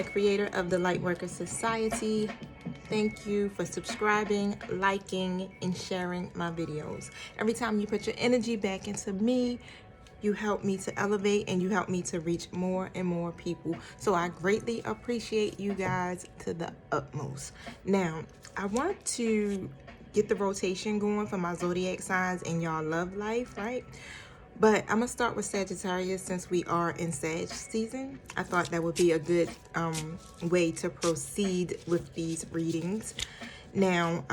the creator of the Lightworker Society. Thank you for subscribing, liking, and sharing my videos. Every time you put your energy back into me, you help me to elevate and you help me to reach more and more people. So I greatly appreciate you guys to the utmost. Now, I want to get the rotation going for my zodiac signs in y'all love life, right? But I'm gonna start with Sagittarius since we are in Sag season. I thought that would be a good way to proceed with these readings. Now,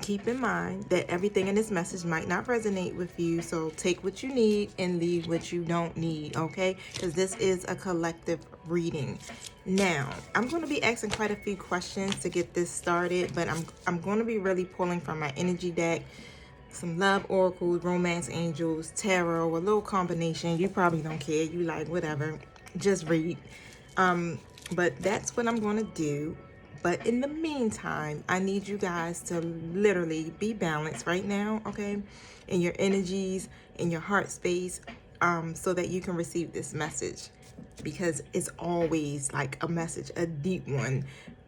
keep in mind that everything in this message might not resonate with you, so take what you need and leave what you don't need, okay? Because this is a collective reading. Now, I'm going to be asking quite a few questions to get this started, but I'm going to be really pulling from my energy deck, some love oracles, romance angels, tarot, a little combination. You probably don't care. You like whatever. Just read. But that's what I'm going to do. But in the meantime, I need you guys to literally be balanced right now, okay? In your energies, in your heart space, so that you can receive this message. Because it's always like a message, a deep one,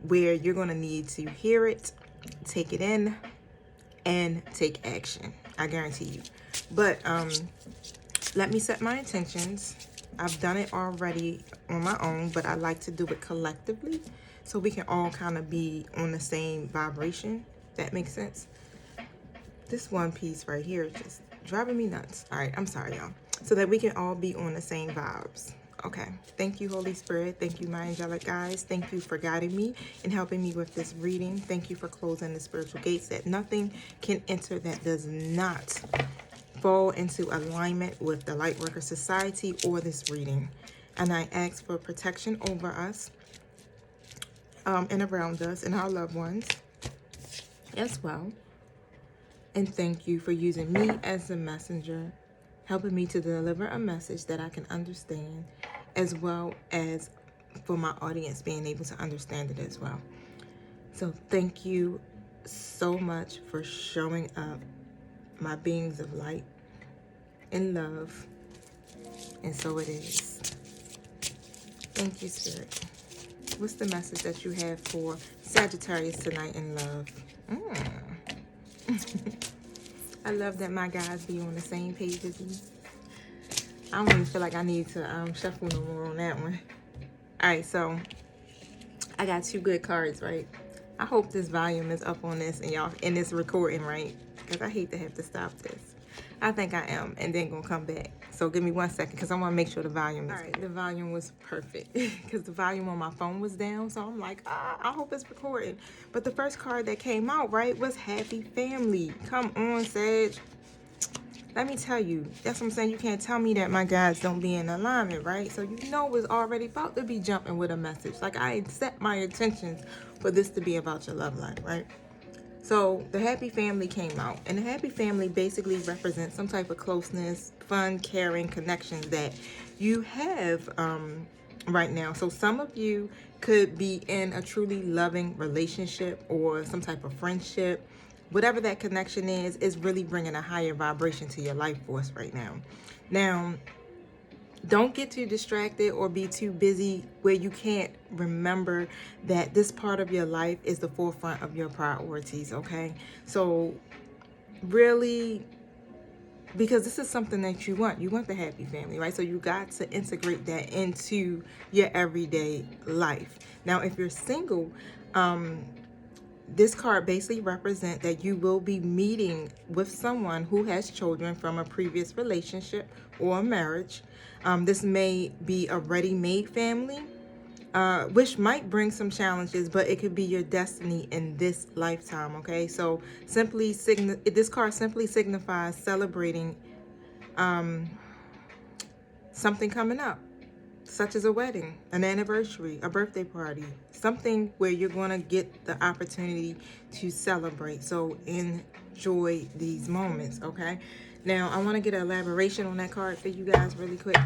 where you're going to need to hear it, take it in, and take action. I guarantee you. But let me set my intentions. I've done it already on my own, but I like to do it collectively so we can all kind of be on the same vibration. That makes sense. This one piece right here is just driving me nuts. All right, I'm sorry, y'all. So that we can all be on the same vibes. Okay, thank you, Holy Spirit. Thank you, my angelic guides. Thank you for guiding me and helping me with this reading. Thank you for closing the spiritual gates that nothing can enter that does not fall into alignment with the Lightworker Society or this reading. And I ask for protection over us and around us and our loved ones as well. And thank you for using me as a messenger, helping me to deliver a message that I can understand, as well as for my audience being able to understand it as well. So thank you so much for showing up, my beings of light and love. And so it is. Thank you, Spirit. What's the message that you have for Sagittarius tonight in love? I love that my guys be on the same page as me. I don't even feel like I need to shuffle no more on that one. Alright, so I got two good cards, right? I hope this volume is up on this and y'all in this recording, right? Because I hate to have to stop this. I think I am, and then gonna come back. So give me 1 second because I want to make sure the volume is good. The volume was perfect because the volume on my phone was down. So I'm like, I hope it's recording. But the first card that came out, right, was Happy Family. Come on, Sag. Let me tell you, that's what I'm saying. You can't tell me that my guys don't be in alignment, right? So you know it's already about to be jumping with a message. Like I set my intentions for this to be about your love life, right? So the Happy Family came out, and the Happy Family basically represents some type of closeness, fun, caring connections that you have right now. So some of you could be in a truly loving relationship or some type of friendship. Whatever that connection is really bringing a higher vibration to your life force right now. Now, don't get too distracted or be too busy where you can't remember that this part of your life is the forefront of your priorities, okay? So really, because this is something that you want. You want the happy family, right? So you got to integrate that into your everyday life. Now, if you're single, this card basically represents that you will be meeting with someone who has children from a previous relationship or a marriage. This may be a ready-made family, which might bring some challenges, but it could be your destiny in this lifetime, okay? So this card simply signifies celebrating something coming up, such as a wedding, an anniversary, a birthday party, something where you're going to get the opportunity to celebrate. So enjoy these moments, okay? Now, I want to get an elaboration on that card for you guys really quick.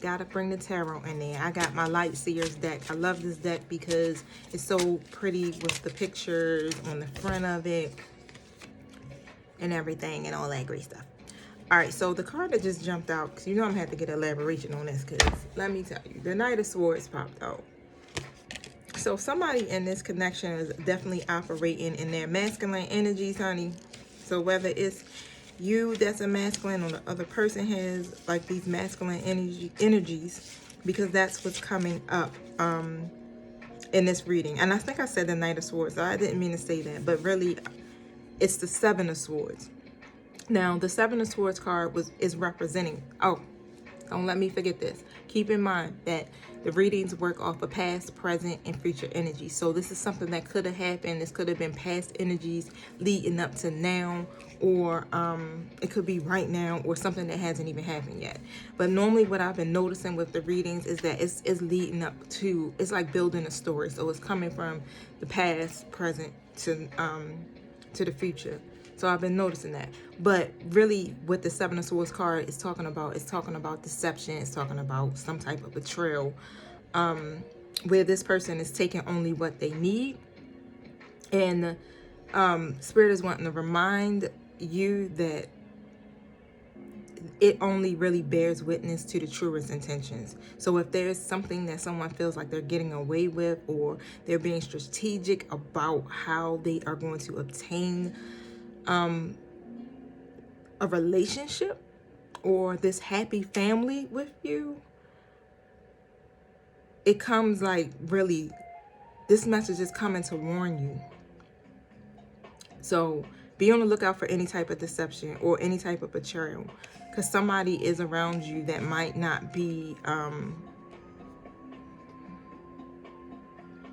Gotta bring the tarot in there. I got my Light Seers deck. I love this deck because it's so pretty with the pictures on the front of it and everything and all that great stuff. All right, so the card that just jumped out, because you know I'm going to have to get elaboration on this, because let me tell you, the Knight of Swords popped out. So somebody in this connection is definitely operating in their masculine energies, honey. So whether it's you that's a masculine or the other person has like these masculine energies, because that's what's coming up in this reading. And I think I said the Knight of Swords, so I didn't mean to say that, but really it's the Seven of Swords. Now, the Seven of Swords card is representing, oh, don't let me forget this. Keep in mind that the readings work off of past, present, and future energy. So this is something that could have happened. This could have been past energies leading up to now, or it could be right now, or something that hasn't even happened yet. But normally what I've been noticing with the readings is that it's leading up to, it's like building a story. So it's coming from the past, present, to the future. So I've been noticing that. But really what the Seven of Swords card is talking about deception. It's talking about some type of betrayal, where this person is taking only what they need. And Spirit is wanting to remind you that it only really bears witness to the truest intentions. So if there's something that someone feels like they're getting away with, or they're being strategic about how they are going to obtain a relationship or this happy family with you, it comes like really, this message is coming to warn you. So be on the lookout for any type of deception or any type of betrayal, because somebody is around you that might not be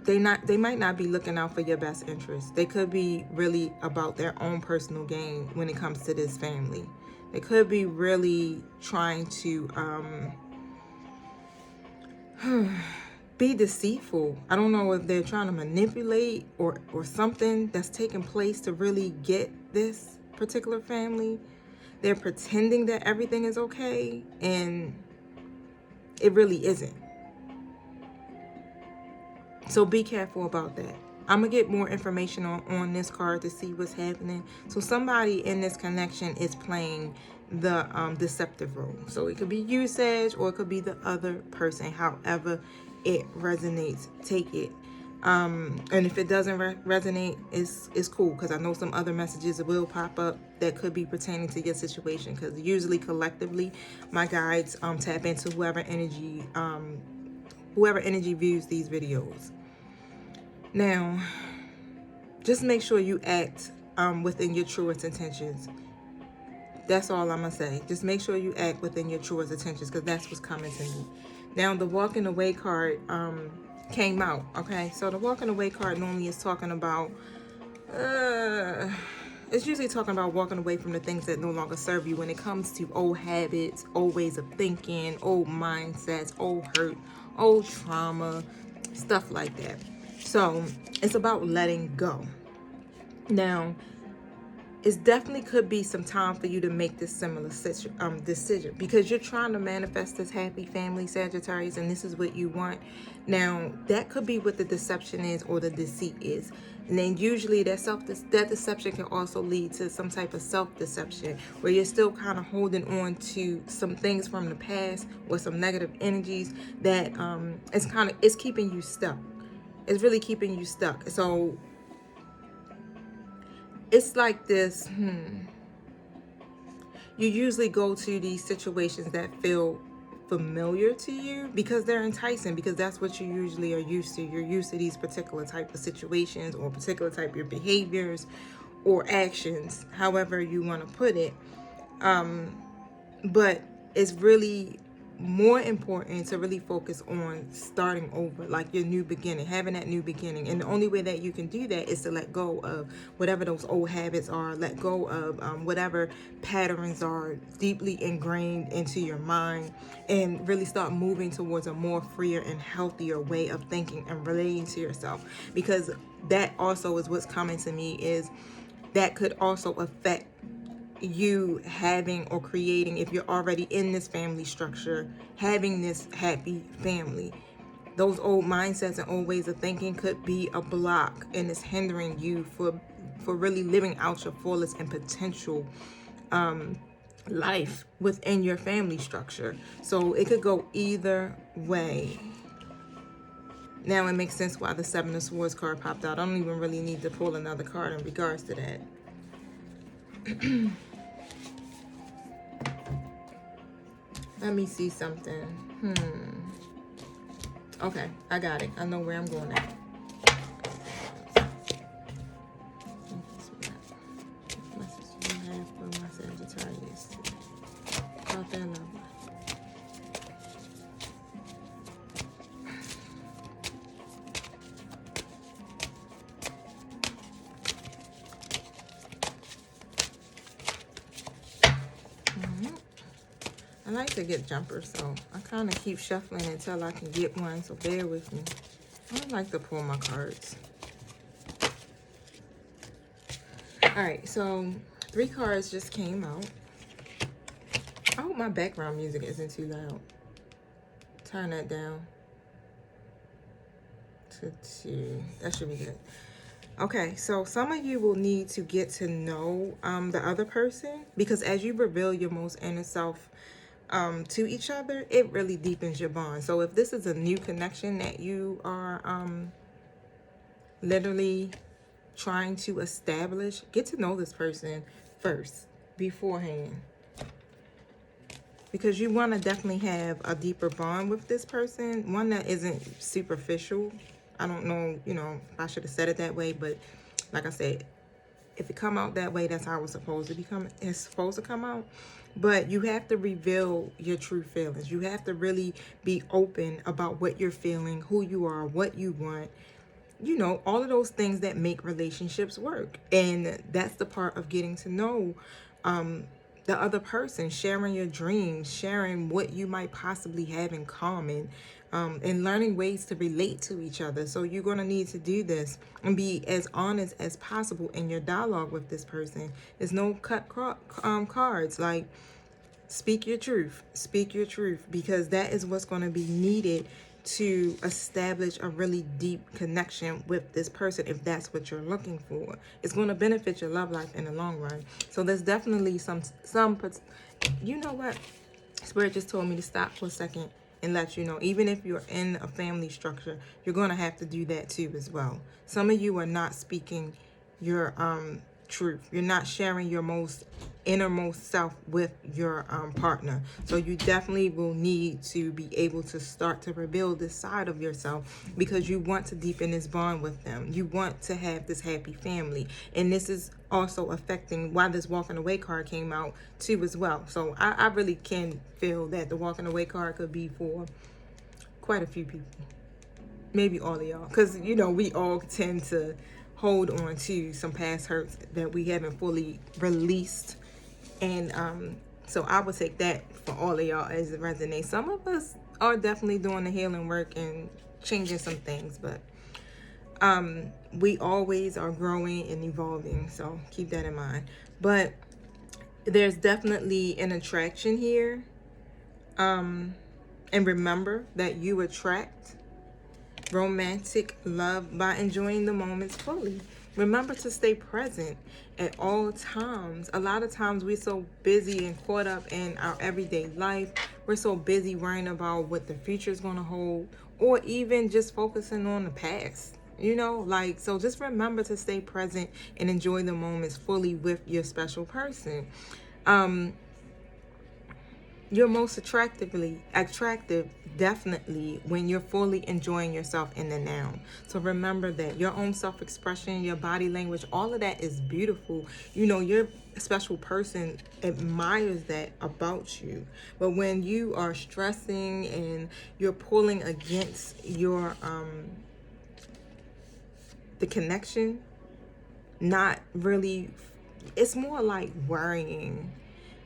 they might not be looking out for your best interest. They could be really about their own personal gain when it comes to this family. They could be really trying to be deceitful. I don't know if they're trying to manipulate or something that's taking place to really get this particular family. They're pretending that everything is okay, and it really isn't. So be careful about that. I'm going to get more information on this card to see what's happening. So somebody in this connection is playing the deceptive role. So it could be you, Sag, or it could be the other person. However it resonates, take it. And if it doesn't resonate, it's cool, because I know some other messages will pop up that could be pertaining to your situation, because usually collectively my guides tap into whoever energy views these videos. Now, just make sure you act within your truest intentions. That's all I'm going to say. Just make sure you act within your truest intentions, because that's what's coming to me. Now, the walking away card came out, okay? So the walking away card normally is talking about, it's usually talking about walking away from the things that no longer serve you when it comes to old habits, old ways of thinking, old mindsets, old hurt, old trauma, stuff like that. So it's about letting go. Now, it definitely could be some time for you to make this similar decision, because you're trying to manifest this happy family, Sagittarius, and this is what you want. Now, that could be what the deception is, or the deceit is. And then usually that deception can also lead to some type of self-deception, where you're still kind of holding on to some things from the past or some negative energies that it's keeping you stuck. It's really keeping you stuck. So it's like this, you usually go to these situations that feel familiar to you because they're enticing, because that's what you usually are used to. You're used to these particular type of situations, or particular type of behaviors or actions, however you want to put it. But it's really more important to really focus on starting over, like your new beginning, having that new beginning. And the only way that you can do that is to let go of whatever those old habits are, let go of whatever patterns are deeply ingrained into your mind, and really start moving towards a more freer and healthier way of thinking and relating to yourself. Because that also is what's coming to me, is that could also affect you having or creating, if you're already in this family structure, having this happy family. Those old mindsets and old ways of thinking could be a block, and it's hindering you for really living out your fullest and potential life within your family structure. So it could go either way. Now it makes sense why the Seven of Swords card popped out. I don't even really need to pull another card in regards to that. Let me see something. Okay, I got it. I know where I'm going at. Message you have for my Sagittarius. About their love life. I like to get jumpers, so I kind of keep shuffling until I can get one, so bear with me. I don't like to pull my cards. Alright, so 3 cards just came out. I hope my background music isn't too loud. Turn that down to 2. That should be good. Okay, so some of you will need to get to know the other person, because as you reveal your most inner self to each other, it really deepens your bond. So if this is a new connection that you are literally trying to establish, get to know this person first, beforehand. Because you want to definitely have a deeper bond with this person, one that isn't superficial. I don't know, you know, I should have said it that way, but like I said, if it come out that way, that's how it's supposed to become. It's supposed to come out. But you have to reveal your true feelings. You have to really be open about what you're feeling, who you are, what you want. You know, all of those things that make relationships work. And that's the part of getting to know the other person, sharing your dreams, sharing what you might possibly have in common, and learning ways to relate to each other. So you're going to need to do this and be as honest as possible in your dialogue with this person. There's no cut cards. Like, speak your truth. Speak your truth, because that is what's going to be needed to establish a really deep connection with this person. If that's what you're looking for, it's going to benefit your love life in the long run. So there's definitely some, you know what, Spirit just told me to stop for a second and let you know, even if you're in a family structure, you're going to have to do that too as well. Some of you are not speaking your truth. You're not sharing your most innermost self with your partner. So you definitely will need to be able to start to reveal this side of yourself, because you want to deepen this bond with them. You want to have this happy family. And this is also affecting why this walking away card came out too as well. So I really can feel that the walking away card could be for quite a few people. Maybe all of y'all. Because, you know, we all tend to hold on to some past hurts that we haven't fully released. And so I would take that for all of y'all as it resonates. Some of us are definitely doing the healing work and changing some things, but we always are growing and evolving, so keep that in mind. But there's definitely an attraction here, and remember that you attract romantic love by enjoying the moments fully. Remember to stay present at all times. A lot of times we're so busy and caught up in our everyday life. We're so busy worrying about what the future is going to hold, or even just focusing on the past. You know, like, so just remember to stay present and enjoy the moments fully with your special person. You're most attractive definitely when you're fully enjoying yourself in the now. So remember that your own self-expression, your body language, all of that is beautiful. You know, your special person admires that about you. But when you are stressing and you're pulling against your the connection, not really, it's more like worrying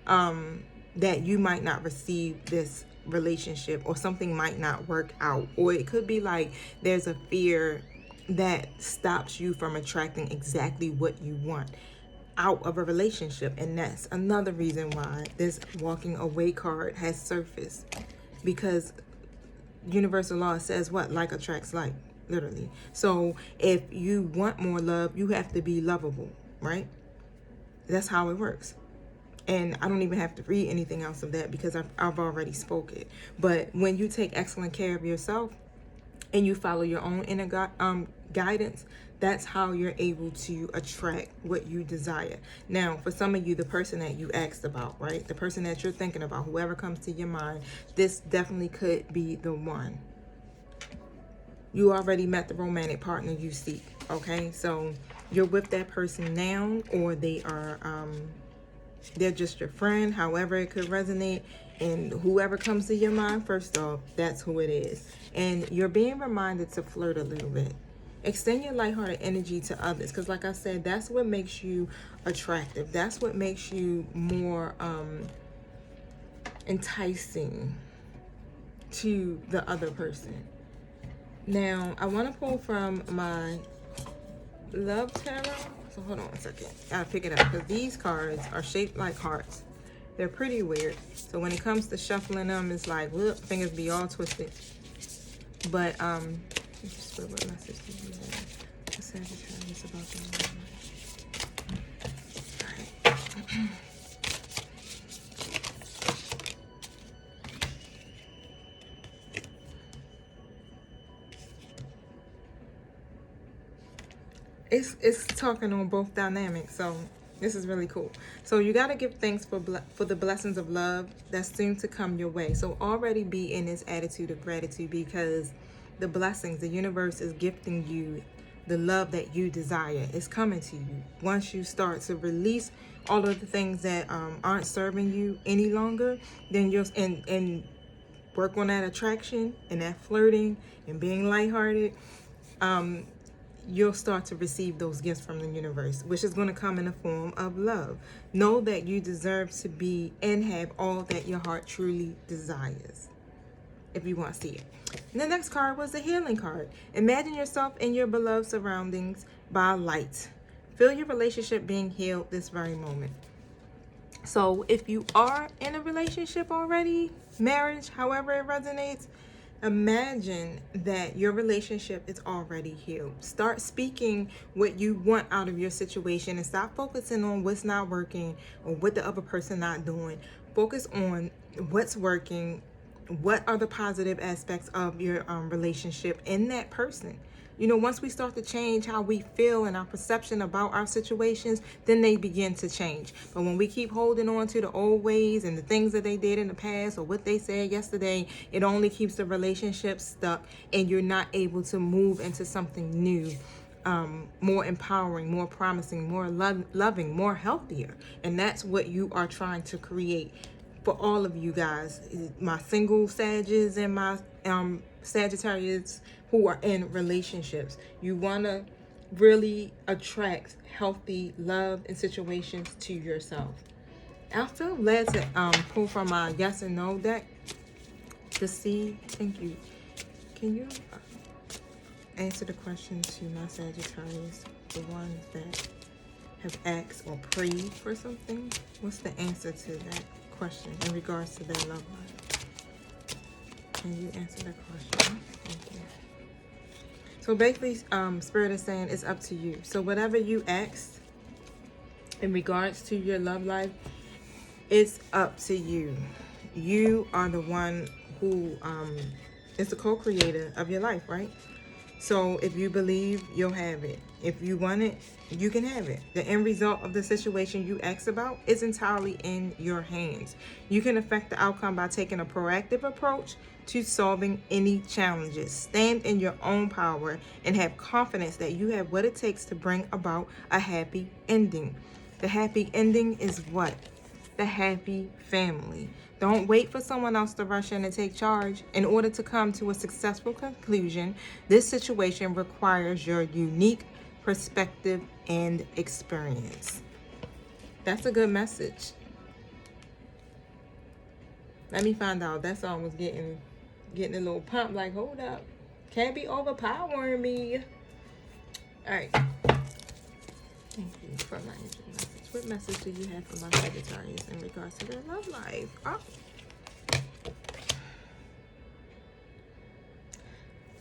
that you might not receive this relationship, or something might not work out. Or it could be like there's a fear that stops you from attracting exactly what you want out of a relationship. And that's another reason why this walking away card has surfaced, because universal law says what? Like attracts like, literally. So if you want more love, you have to be lovable, right? That's how it works. And I don't even have to read anything else of that because I've already spoke it. But when you take excellent care of yourself and you follow your own inner guidance, that's how you're able to attract what you desire. Now, for some of you, the person that you asked about, right? The person that you're thinking about, whoever comes to your mind, this definitely could be the one. You already met the romantic partner you seek, okay? So you're with that person now, or they are they're just your friend, however it could resonate. And whoever comes to your mind, first off, that's who it is. And you're being reminded to flirt a little bit. Extend your lighthearted energy to others, because like I said, that's what makes you attractive. That's what makes you more enticing to the other person. Now, I want to pull from my Love Tarot. So hold on a second. Gotta pick it up because these cards are shaped like hearts. They're pretty weird. So when it comes to shuffling them, it's like, whoop, fingers be all twisted. But just what message do you have? The Sagittarius about the Alright. It's talking on both dynamics, so this is really cool. So you got to give thanks for the blessings of love that's soon to come your way. So already be in this attitude of gratitude, because the blessings, the universe is gifting you the love that you desire. It's coming to you. Once you start to release all of the things that aren't serving you any longer, then you'll and work on that attraction and that flirting and being lighthearted. You'll start to receive those gifts from the universe, which is going to come in the form of love. Know that you deserve to be and have all that your heart truly desires, if you want to see it. And the next card was the healing card. Imagine yourself in your beloved surroundings by light. Feel your relationship being healed this very moment. So if you are in a relationship already, marriage, however it resonates, imagine that your relationship is already healed. Start speaking what you want out of your situation and stop focusing on what's not working or what the other person not doing. Focus on what's working. What are the positive aspects of your relationship in that person? You know, once we start to change how we feel and our perception about our situations, then they begin to change. But when we keep holding on to the old ways and the things that they did in the past or what they said yesterday, it only keeps the relationship stuck and you're not able to move into something new, more empowering, more promising, more loving, more healthier. And that's what you are trying to create for all of you guys, my single Sages and my Sagittarius who are in relationships. You want to really attract healthy love and situations to yourself. I feel glad to pull from my yes and no deck to see. Thank you. Can you answer the question to my Sagittarius, the ones that have asked or prayed for something? What's the answer to that question in regards to their love life? Can you answer that question? Thank you. So basically, Spirit is saying it's up to you. So whatever you asked in regards to your love life, it's up to you. You are the one who is the co-creator of your life, right? So if you believe, you'll have it. If you want it, you can have it. The end result of the situation you asked about is entirely in your hands. You can affect the outcome by taking a proactive approach to solving any challenges. Stand in your own power and have confidence that you have what it takes to bring about a happy ending. The happy ending is what? The happy family. Don't wait for someone else to rush in and take charge. In order to come to a successful conclusion, this situation requires your unique perspective and experience. That's a good message. Let me find out. That song was getting a little pump, like, hold up. Can't be overpowering me. All right. Thank you for my message. What message do you have for my Sagittarius in regards to their love life? Oh.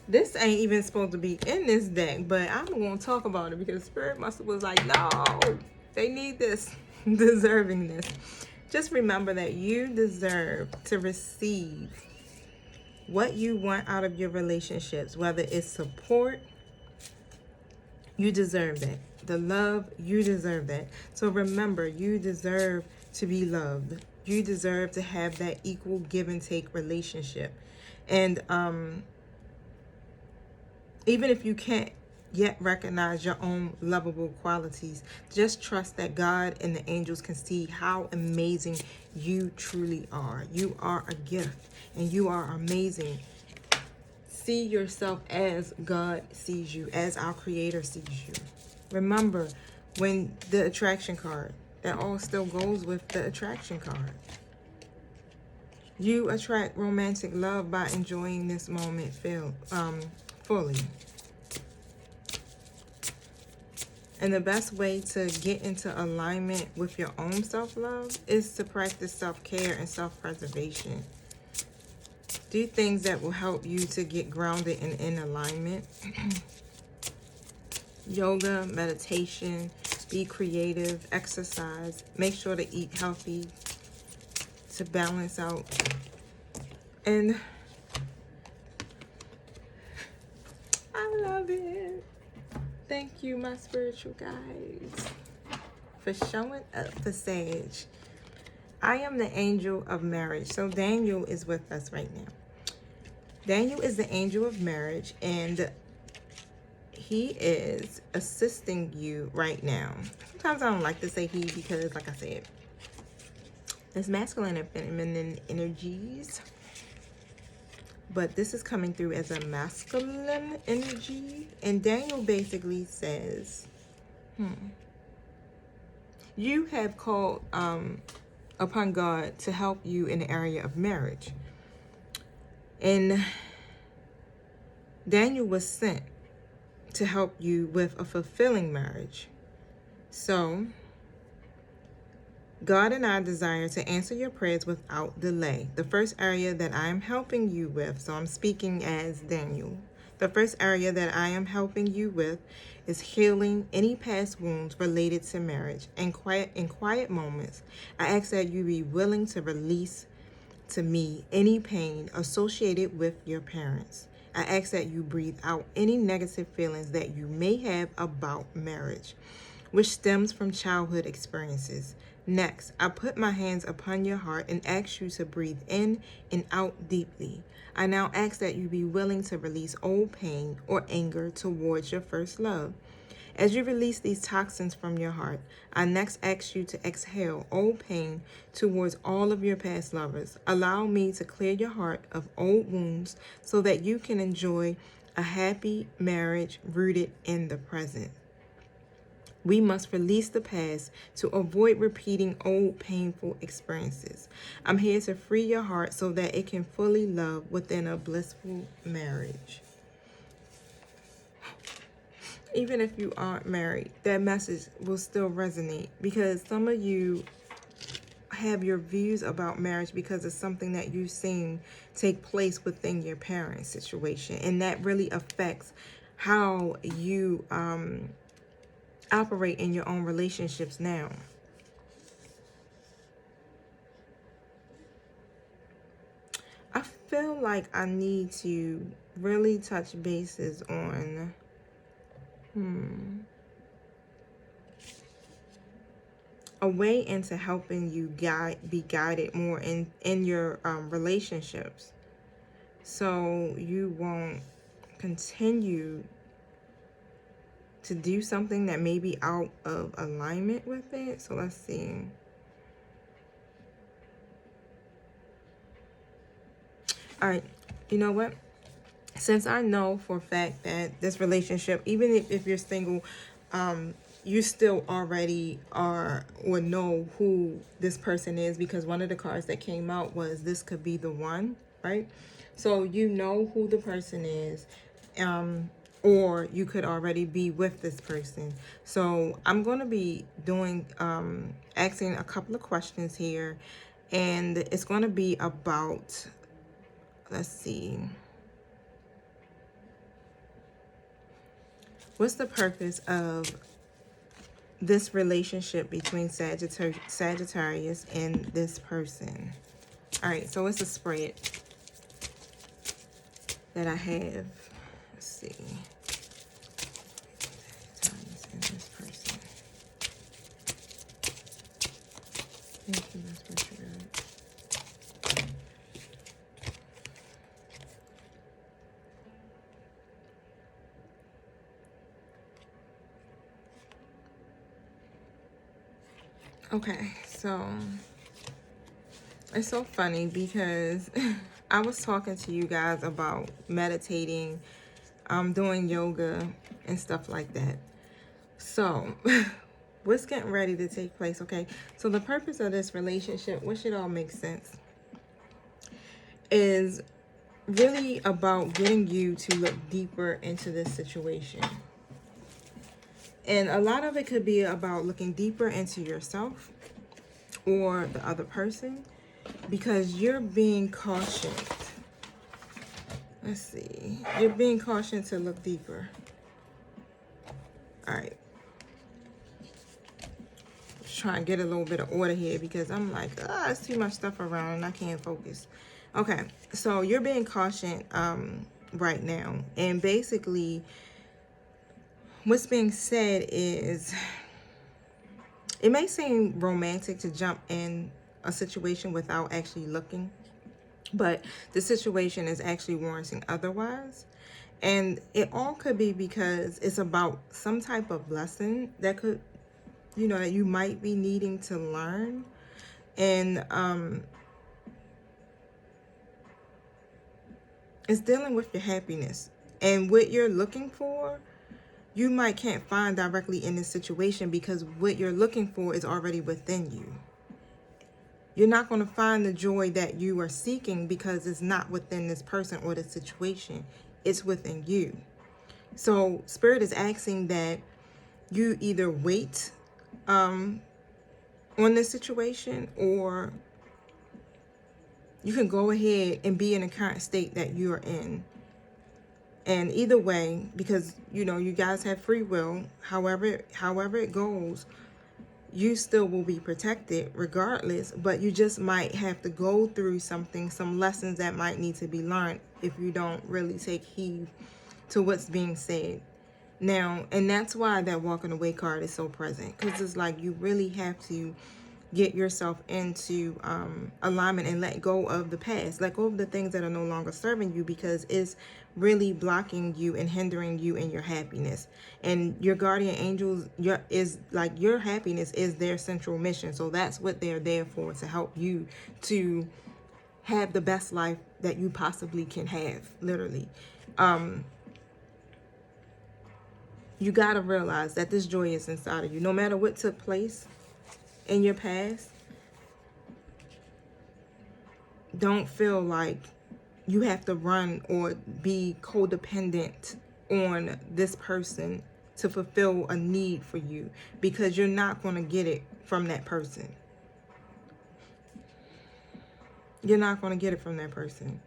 This ain't even supposed to be in this deck, but I'm going to talk about it because Spirit was like, no, they need this, deserving this. Just remember that you deserve to receive what you want out of your relationships, whether it's support, you deserve that. The love, you deserve that. So remember, you deserve to be loved. You deserve to have that equal give and take relationship. And even if you can't yet recognize your own lovable qualities, just trust that God and the angels can see how amazing you truly are. You are a gift and you are amazing. See yourself as God sees you, as our Creator sees you. Remember, when the attraction card, that all still goes with the attraction card. You attract romantic love by enjoying this moment fully. And the best way to get into alignment with your own self-love is to practice self-care and self-preservation. Do things that will help you to get grounded and in alignment. Yoga, meditation, be creative, exercise. Make sure to eat healthy to balance out. And I love it. Thank you, my spiritual guides, for showing up for Sage. I am the angel of marriage. So Daniel is with us right now. Daniel is the angel of marriage, and he is assisting you right now. Sometimes I don't like to say he because, like I said, there's masculine and feminine energies. But this is coming through as a masculine energy. And Daniel basically says, you have called upon God to help you in the area of marriage. And Daniel was sent to help you with a fulfilling marriage. So God and I desire to answer your prayers without delay. The first area that I am helping you with, so I'm speaking as Daniel. The first area that I am helping you with is healing any past wounds related to marriage. And in quiet moments, I ask that you be willing to release to me any pain associated with your parents. I ask that you breathe out any negative feelings that you may have about marriage, which stems from childhood experiences. Next, I put my hands upon your heart and ask you to breathe in and out deeply. I now ask that you be willing to release old pain or anger towards your first love. As you release these toxins from your heart, I next ask you to exhale old pain towards all of your past lovers. Allow me to clear your heart of old wounds so that you can enjoy a happy marriage rooted in the present. We must release the past to avoid repeating old painful experiences. I'm here to free your heart so that it can fully love within a blissful marriage. Even if you aren't married, that message will still resonate because some of you have your views about marriage because it's something that you've seen take place within your parents' situation. And that really affects how you operate in your own relationships now. I feel like I need to really touch bases on a way into helping you be guided more in your relationships, so you won't continue to do something that may be out of alignment with it. So let's see. All right, you know what? Since I know for a fact that this relationship, even if you're single, you still already are or know who this person is, because one of the cards that came out was this could be the one, right? So you know who the person is, or you could already be with this person. So I'm going to be doing, asking a couple of questions here, and it's going to be about, let's see. What's the purpose of this relationship between Sagittarius and this person. All right, so it's a spread that I have. Let's see. Sagittarius and this person. Thank you, that's what you got. Okay, so it's so funny because I was talking to you guys about meditating, doing yoga and stuff like that. So what's getting ready to take place? Okay, so the purpose of this relationship, which should all make sense, is really about getting you to look deeper into this situation. And a lot of it could be about looking deeper into yourself or the other person, because you're being cautioned. Let's see. You're being cautioned to look deeper. All right. Just trying to get a little bit of order here because I'm like, it's too much stuff around and I can't focus. Okay. So you're being cautioned right now. And basically, what's being said is, it may seem romantic to jump in a situation without actually looking, but the situation is actually warranting otherwise. And it all could be because it's about some type of lesson that could, that you might be needing to learn. And it's dealing with your happiness. And what you're looking for, you might can't find directly in this situation because what you're looking for is already within you. You're not going to find the joy that you are seeking because it's not within this person or the situation. It's within you. So Spirit is asking that you either wait on this situation, or you can go ahead and be in the current state that you are in. And either way, because, you guys have free will, however it goes, you still will be protected regardless, but you just might have to go through some lessons that might need to be learned if you don't really take heed to what's being said. Now, and that's why that walking away card is so present, because it's like you really have to get yourself into alignment and let go of the past, let go of the things that are no longer serving you, because it's really blocking you and hindering you in your happiness. And your guardian angels, your happiness is their central mission. So that's what they're there for, to help you to have the best life that you possibly can have, literally. You got to realize that this joy is inside of you. No matter what took place in your past, don't feel like you have to run or be codependent on this person to fulfill a need for you, because you're not going to get it from that person. You're not going to get it from that person.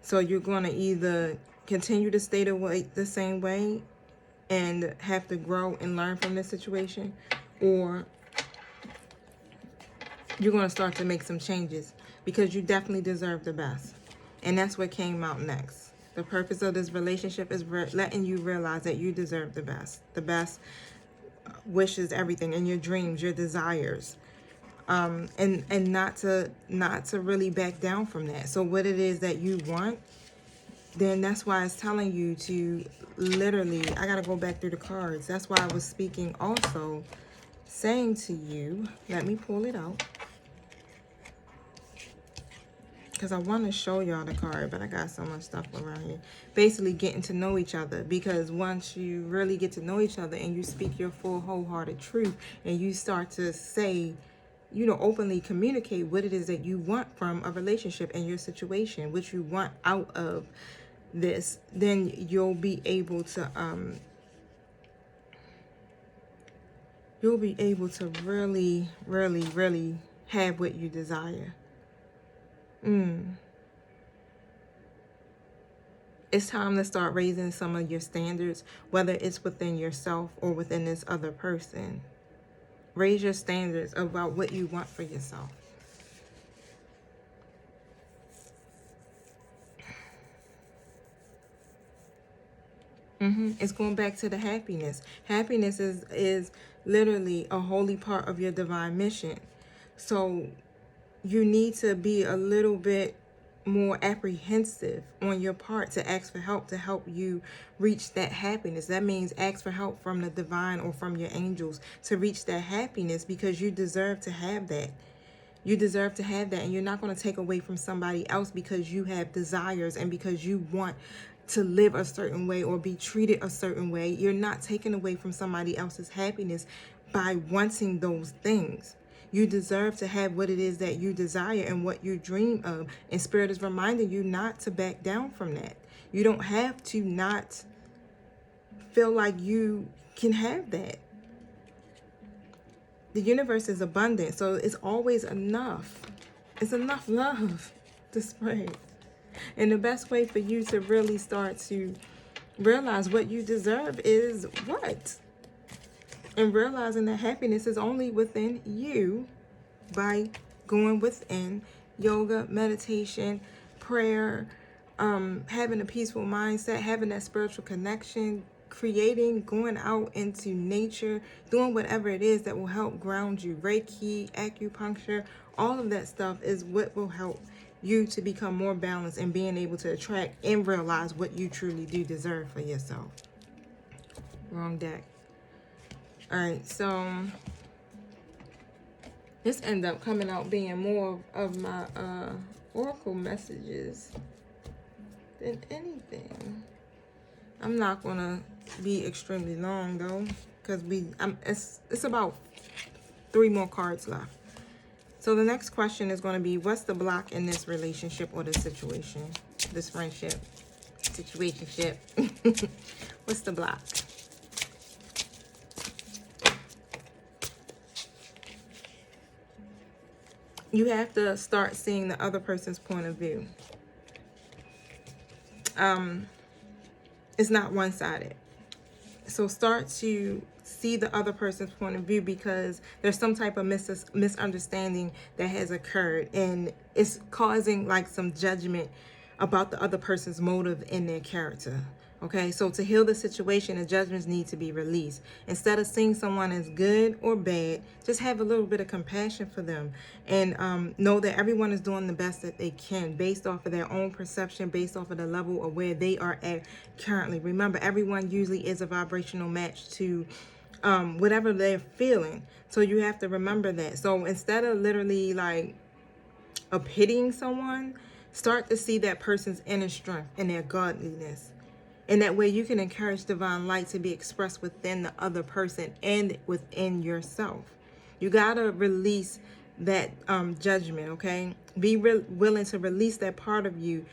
So you're going to either continue to stay the same way and have to grow and learn from this situation, or you're going to start to make some changes, because you definitely deserve the best. And that's what came out next. The purpose of this relationship is letting you realize that you deserve the best. The best wishes, everything, and your dreams, your desires. And not to really back down from that. So what it is that you want, then that's why it's telling you to literally, I got to go back through the cards. That's why I was speaking also, saying to you, let me pull it out, because I want to show y'all the card, but I got so much stuff around here. Basically getting to know each other, because once you really get to know each other and you speak your full wholehearted truth, and you start to say, openly communicate what it is that you want from a relationship and your situation, what you want out of this, then you'll be able to really, really, really have what you desire. It's time to start raising some of your standards, whether it's within yourself or within this other person. Raise your standards about what you want for yourself. It's going back to the happiness. Happiness is literally a holy part of your divine mission. So you need to be a little bit more apprehensive on your part to ask for help to help you reach that happiness. That means ask for help from the divine or from your angels to reach that happiness, because you deserve to have that. You deserve to have that, and you're not going to take away from somebody else because you have desires and because you want to live a certain way or be treated a certain way. You're not taking away from somebody else's happiness by wanting those things. You deserve to have what it is that you desire and what you dream of. And Spirit is reminding you not to back down from that. You don't have to not feel like you can have that. The universe is abundant, so it's always enough. It's enough love to spread. And the best way for you to really start to realize what you deserve is what? And realizing that happiness is only within you by going within yoga, meditation, prayer, having a peaceful mindset, having that spiritual connection, creating, going out into nature, doing whatever it is that will help ground you. Reiki, acupuncture, all of that stuff is what will help you to become more balanced and being able to attract and realize what you truly do deserve for yourself. Wrong deck. All right, so this ended up coming out being more of my oracle messages than anything. I'm not gonna be extremely long though, because it's about 3 more cards left. So the next question is going to be, what's the block in this relationship or this situation, this friendship, situationship? What's the block? You have to start seeing the other person's point of view. It's not one-sided. So start to see the other person's point of view, because there's some type of misunderstanding that has occurred, and it's causing like some judgment about the other person's motive and their character. Okay, so to heal the situation, the judgments need to be released. Instead of seeing someone as good or bad, just have a little bit of compassion for them, and know that everyone is doing the best that they can based off of their own perception, based off of the level of where they are at currently. Remember, everyone usually is a vibrational match to whatever they're feeling. So you have to remember that. So instead of literally like pitying someone, start to see that person's inner strength and their godliness. And that way you can encourage divine light to be expressed within the other person and within yourself. You got to release that judgment, okay? Be willing to release that part of you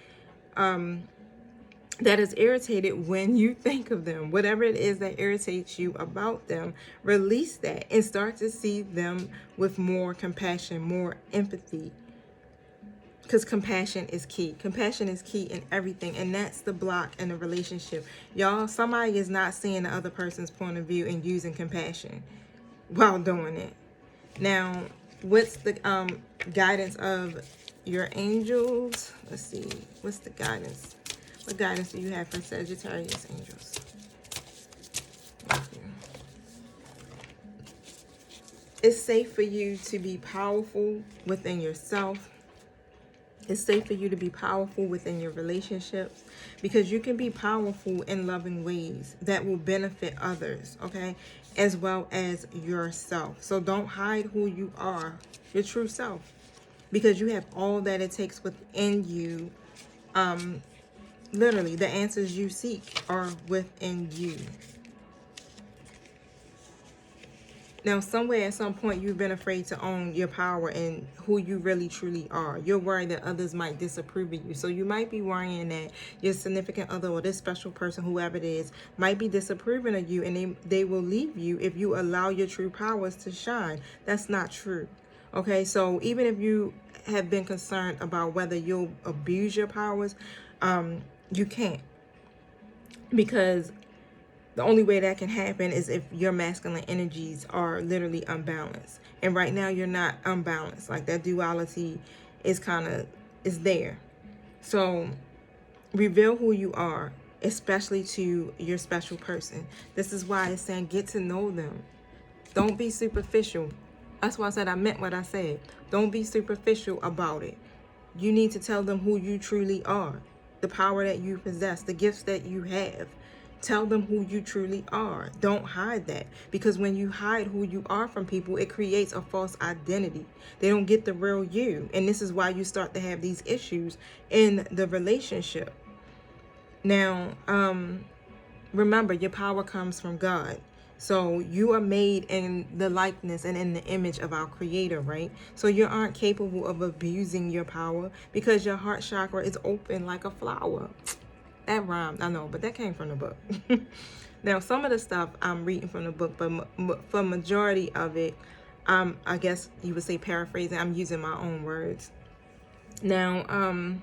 that is irritated when you think of them. Whatever it is that irritates you about them, release that and start to see them with more compassion, more empathy. Because compassion is key. Compassion is key in everything. And that's the block in a relationship. Y'all, somebody is not seeing the other person's point of view and using compassion while doing it. Now, what's the guidance of your angels? Let's see. What's the guidance? What guidance do you have for Sagittarius angels? Thank you. It's safe for you to be powerful within yourself. It's safe for you to be powerful within your relationships, because you can be powerful in loving ways that will benefit others, okay, as well as yourself. So don't hide who you are, your true self, because you have all that it takes within you. Literally, the answers you seek are within you. Now, somewhere at some point, you've been afraid to own your power and who you really truly are. You're worried that others might disapprove of you. So you might be worrying that your significant other or this special person, whoever it is, might be disapproving of you, and they will leave you if you allow your true powers to shine. That's not true. Okay, so even if you have been concerned about whether you'll abuse your powers, you can't. Because The only way that can happen is if your masculine energies are literally unbalanced. And right now you're not unbalanced. Like that duality is there. So reveal who you are, especially to your special person. This is why it's saying get to know them. Don't be superficial. That's why I said I meant what I said. Don't be superficial about it. You need to tell them who you truly are, the power that you possess, the gifts that you have. Tell them who you truly are. Don't hide that, because when you hide who you are from people, it creates a false identity. They don't get the real you. And this is why you start to have these issues in the relationship. Now, remember, your power comes from God. So you are made in the likeness and in the image of our Creator, right? So you aren't capable of abusing your power because your heart chakra is open like a flower. That rhymed, I know, but that came from the book. Now, some of the stuff I'm reading from the book, but for majority of it, I guess you would say paraphrasing, I'm using my own words. Now,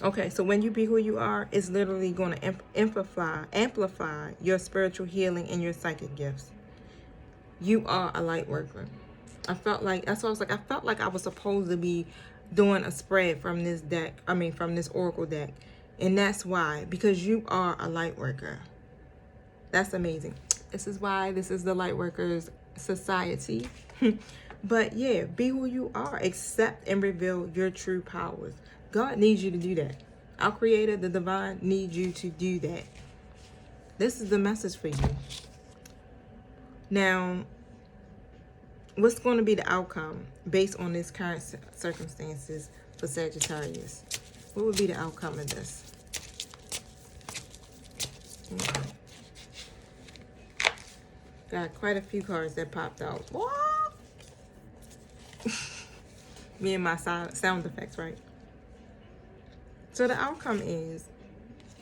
Okay, so when you be who you are, it's literally going to amplify your spiritual healing and your psychic gifts. You are a light worker. I felt like, that's what I was like, I felt like I was supposed to be doing a spread from this deck, from this oracle deck. And that's why, because you are a light worker. That's amazing. This is why this is the Light Workers Society. But yeah, be who you are. Accept and reveal your true powers. God needs you to do that. Our Creator, the Divine, needs you to do that. This is the message for you. Now, what's going to be the outcome based on this current circumstances for Sagittarius? What would be the outcome of this? Okay. Got quite a few cards that popped out. Me and my sound effects, right? So the outcome is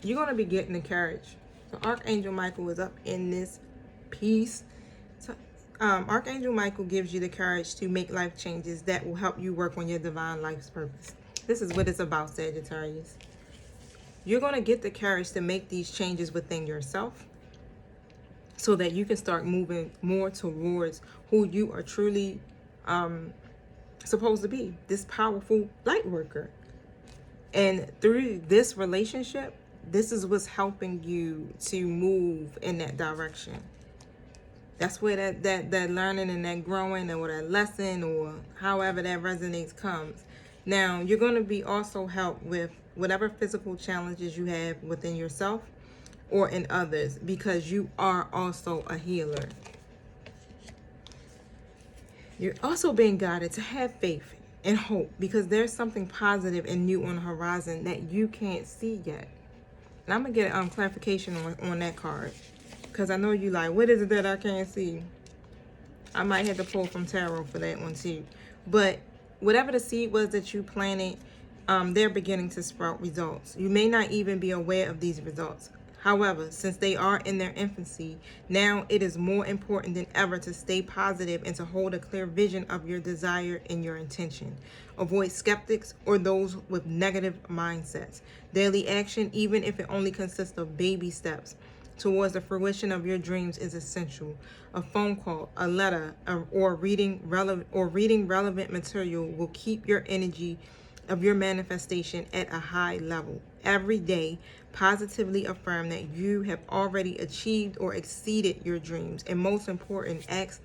you're going to be getting the courage. So Archangel Michael is up in this piece. So Archangel Michael gives you the courage to make life changes that will help you work on your divine life's purpose. This is what it's about, Sagittarius. You're going to get the courage to make these changes within yourself so that you can start moving more towards who you are truly supposed to be, this powerful light worker. And through this relationship, this is what's helping you to move in that direction. That's where that learning and that growing or that lesson or however that resonates comes. Now, you're going to be also helped with whatever physical challenges you have within yourself or in others, because you are also a healer. You're also being guided to have faith and hope, because there's something positive and new on the horizon that you can't see yet. And I'm going to get clarification on that card, because I know you like, what is it that I can't see? I might have to pull from tarot for that one too. But whatever the seed was that you planted, they're beginning to sprout results. You may not even be aware of these results. However, since they are in their infancy, now it is more important than ever to stay positive and to hold a clear vision of your desire and your intention. Avoid skeptics or those with negative mindsets. Daily action, even if it only consists of baby steps towards the fruition of your dreams, is essential. A phone call, a letter, or reading relevant material will keep your energy of your manifestation at a high level. Every day, positively affirm that you have already achieved or exceeded your dreams. And most important, ask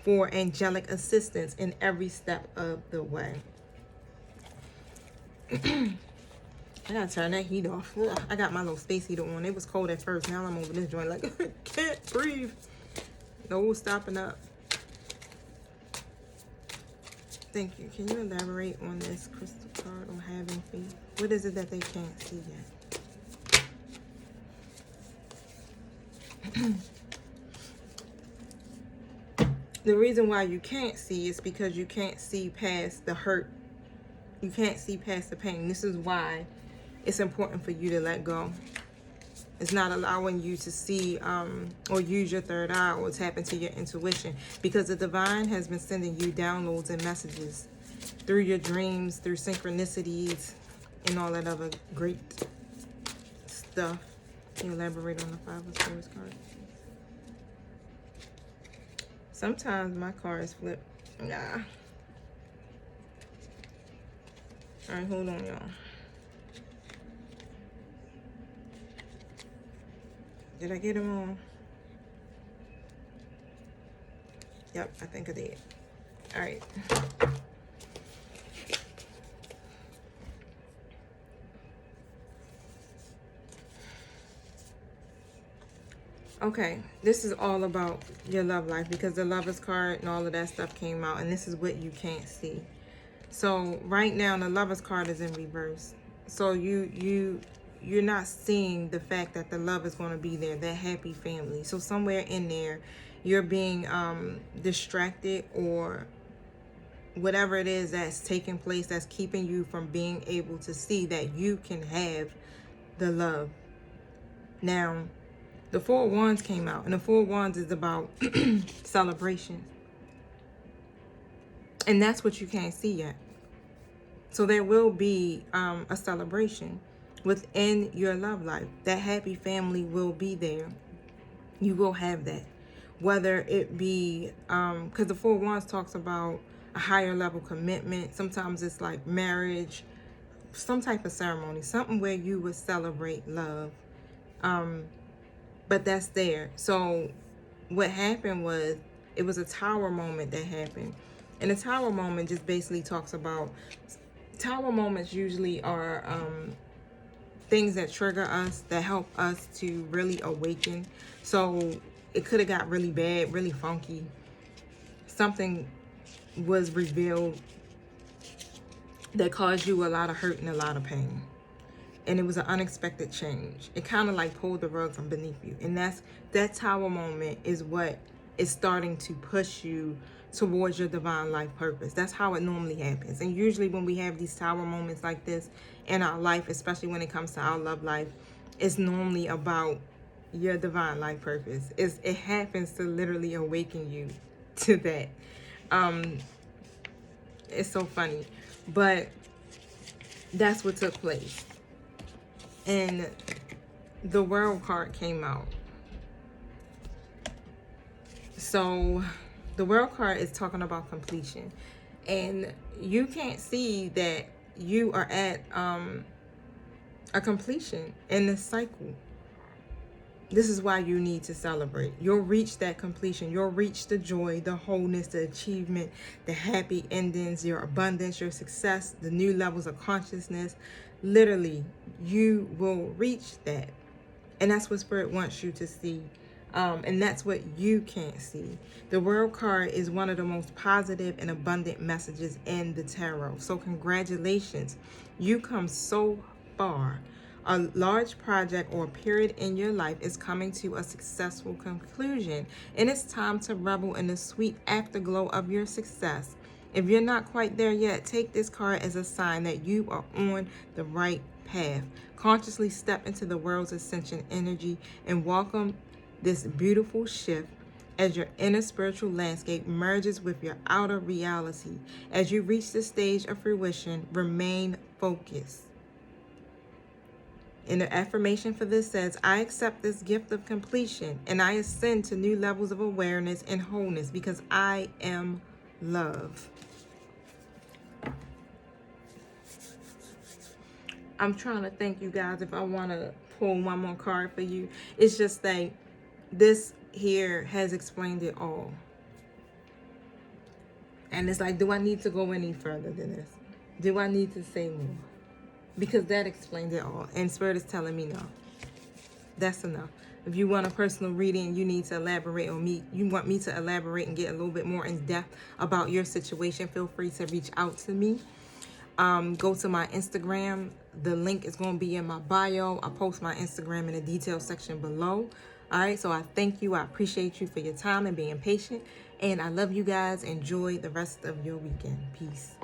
for angelic assistance in every step of the way. I gotta turn that heat off. Ugh, I got my little space heater on. It was cold at first. Now I'm over this joint like, can't breathe. No stopping up. Thank you. Can you elaborate on this crystal card on having faith? What is it that they can't see yet? The reason why you can't see is because you can't see past the hurt. You can't see past the pain. This is why it's important for you to let go. It's not allowing you to see or use your third eye or tap into your intuition, because the divine has been sending you downloads and messages. through your dreams, through synchronicities, and all that other great stuff. Can you elaborate on the Five of Swords card? Sometimes my cards flip. Nah. Alright, hold on, y'all. Did I get them all? Yep, I think I did. Alright. Okay, this is all about your love life because the Lovers card and all of that stuff came out, and this is what you can't see. So right now the Lovers card is in reverse. So you're not seeing the fact that the love is going to be there, that happy family. So somewhere in there you're being distracted, or whatever it is that's taking place that's keeping you from being able to see that you can have the love. Now, the Four of Wands came out, and the Four of Wands is about celebration. And that's what you can't see yet. So there will be a celebration within your love life. That happy family will be there. You will have that. Whether it be, because the Four of Wands talks about a higher level commitment. Sometimes it's like marriage, some type of ceremony, something where you would celebrate love. But that's there. So what happened was, it was a tower moment that happened. And a tower moment just basically talks about, tower moments usually are things that trigger us, that help us to really awaken. So it could have got really bad, really funky. Something was revealed that caused you a lot of hurt and a lot of pain. And it was an unexpected change. It kind of like pulled the rug from beneath you. And that tower moment is what is starting to push you towards your divine life purpose. That's how it normally happens. And usually when we have these tower moments like this in our life, especially when it comes to our love life, it's normally about your divine life purpose. It happens to literally awaken you to that. It's so funny. But that's what took place. And the World card came out. So the World card is talking about completion. And you can't see that you are at a completion in this cycle. This is why you need to celebrate. You'll reach that completion. You'll reach the joy, the wholeness, the achievement, the happy endings, your abundance, your success, the new levels of consciousness. Literally, you will reach that. And that's what Spirit wants you to see. And that's what you can't see. The World card is one of the most positive and abundant messages in the tarot. So congratulations. You come so far. A large project or period in your life is coming to a successful conclusion. And it's time to revel in the sweet afterglow of your success. If you're not quite there yet, take this card as a sign that you are on the right path. Consciously step into the world's ascension energy and welcome this beautiful shift as your inner spiritual landscape merges with your outer reality. As you reach the stage of fruition, remain focused. And the affirmation for this says, I accept this gift of completion and I ascend to new levels of awareness and wholeness because I am love. I'm trying to think, you guys, if I want to pull one more card for you. It's just that this here has explained it all. And it's like, do I need to go any further than this? Do I need to say more? Because that explained it all. And Spirit is telling me no. That's enough. If you want a personal reading, you need to elaborate on me. You want me to elaborate and get a little bit more in depth about your situation, feel free to reach out to me. Go to my Instagram. The link is going to be in my bio. I'll post my Instagram in the details section below. All right, so I thank you. I appreciate you for your time and being patient. And I love you guys. Enjoy the rest of your weekend. Peace.